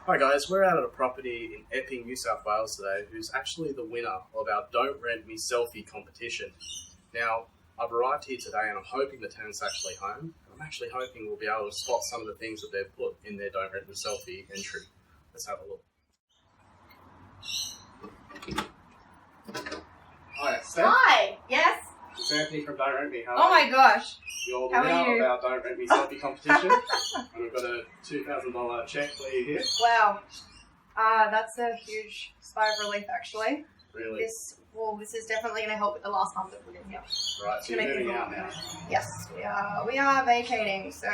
Hi guys, we're out at a property in Epping, New South Wales today, who's actually the winner of our Don't Rent Me Selfie competition. Now, I've arrived here today and I'm hoping the tenant's actually home. I'm actually hoping we'll be able to spot some of the things that they've put in their Don't Rent Me Selfie entry. Let's have a look. Hi, Steph. Hi, yes? It's Anthony from Don't Rent Me. How Oh are you? my gosh. You're the How winner are you? of our Don't Rent Me Selfie competition. And we've got a $2,000 check for you here. Wow. That's a huge sigh of relief actually. Really? This is definitely going to help with the last month that we're in here. Right, so you're moving out now. Yes, we are vacating, so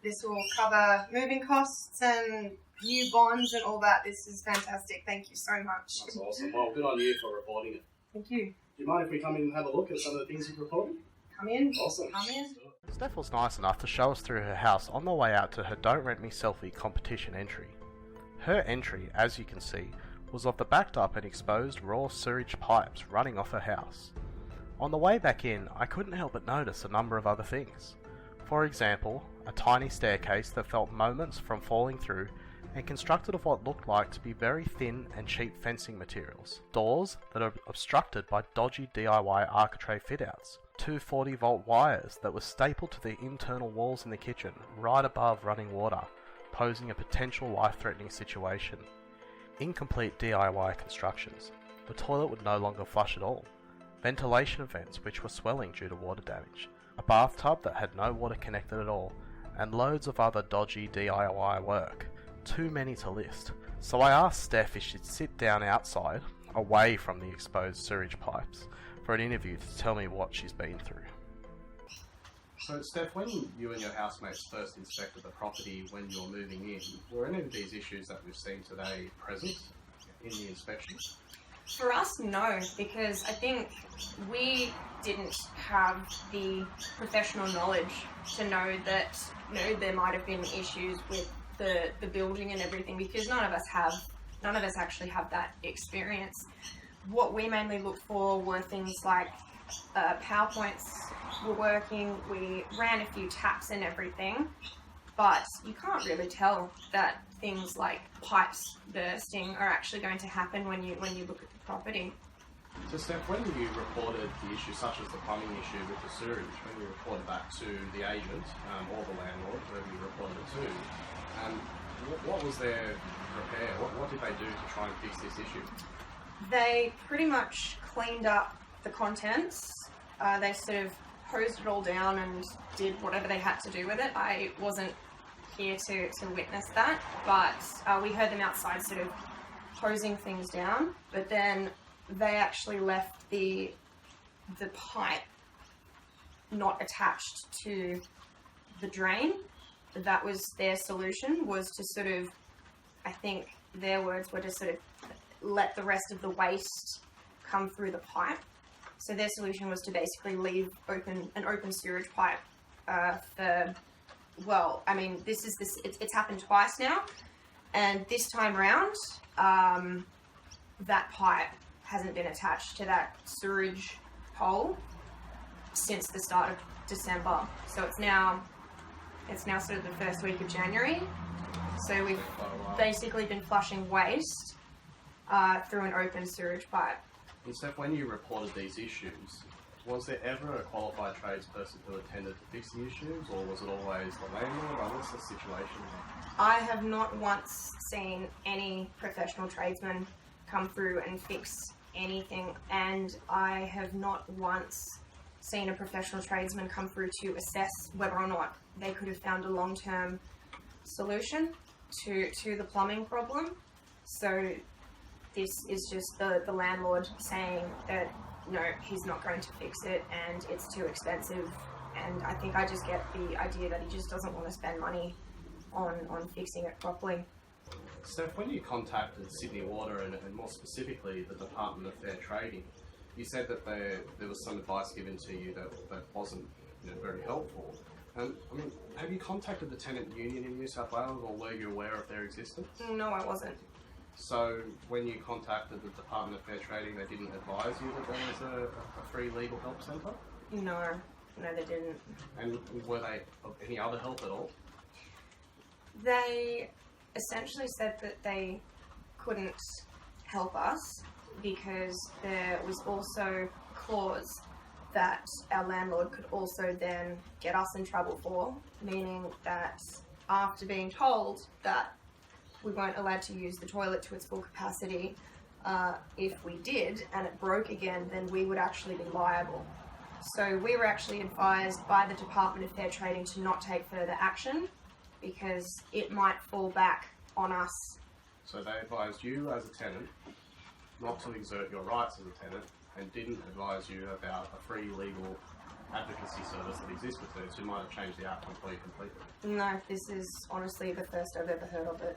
this will cover moving costs and new bonds and all that. This is fantastic. Thank you so much. That's awesome. Well, good on you for reporting it. Thank you. Do you mind if we come in and have a look at some of the things you've reported? Come in. Awesome. Come in. Steph was nice enough to show us through her house on the way out to her Don't Rent Me Selfie competition entry. Her entry, as you can see, was of the backed up and exposed raw sewage pipes running off her house. On the way back in, I couldn't help but notice a number of other things. For example, a tiny staircase that felt moments from falling through and constructed of what looked like to be very thin and cheap fencing materials. Doors that are obstructed by dodgy DIY architrave fit-outs. Two 40-volt wires that were stapled to the internal walls in the kitchen, right above running water, posing a potential life-threatening situation. Incomplete DIY constructions. The toilet would no longer flush at all. Ventilation vents which were swelling due to water damage. A bathtub that had no water connected at all, and loads of other dodgy DIY work. Too many to list. So I asked Steph if she'd sit down outside, away from the exposed sewage pipes, for an interview to tell me what she's been through. So, Steph, when you and your housemates first inspected the property when you were moving in, were any of these issues that we've seen today present in the inspection? For us, no, because I think we didn't have the professional knowledge to know that there might have been issues with the building and everything, because none of us actually have that experience. What we mainly looked for were things like PowerPoints were working, we ran a few taps and everything, but you can't really tell that things like pipes bursting are actually going to happen when you look at the property. So, Steph, when you reported the issue, such as the plumbing issue with the sewage, when you reported that to the agent or the landlord, whoever you reported it to, what was their repair? What did they do to try and fix this issue? They pretty much cleaned up the contents. They sort of hosed it all down and did whatever they had to do with it. I wasn't here to witness that, but we heard them outside sort of hosing things down, but then they actually left the pipe not attached to the drain. That was their solution, was to sort of, I think their words were to sort of let the rest of the waste come through the pipe. So their solution was to basically leave an open sewage pipe it's happened twice now, and this time round, that pipe hasn't been attached to that sewage hole since the start of December. So it's now sort of the first week of January. So we've basically been flushing waste through an open sewage pipe. And Steph, when you reported these issues, was there ever a qualified tradesperson who attended to fix the issues, or was it always the landlord? Or what's the situation there? I have not once seen any professional tradesman come through and fix anything, and I have not once seen a professional tradesman come through to assess whether or not they could have found a long-term solution to the plumbing problem. So this is just the landlord saying that no, he's not going to fix it and it's too expensive, and I think I just get the idea that he just doesn't want to spend money on fixing it properly. Steph, when you contacted Sydney Water and more specifically the Department of Fair Trading, you said that there was some advice given to you that wasn't very helpful. Have you contacted the Tenants Union in New South Wales, or were you aware of their existence? No, I wasn't. So when you contacted the Department of Fair Trading, they didn't advise you that there was a free legal help centre? No, they didn't. And were they of any other help at all? They essentially said that they couldn't help us because there was also a clause that our landlord could also then get us in trouble for, meaning that after being told that we weren't allowed to use the toilet to its full capacity, if we did and it broke again, then we would actually be liable. So we were actually advised by the Department of Fair Trading to not take further action because it might fall back on us. So they advised you as a tenant not to exert your rights as a tenant and didn't advise you about a free legal advocacy service that exists with tenants who might have changed the outcome for you completely. No, this is honestly the first I've ever heard of it.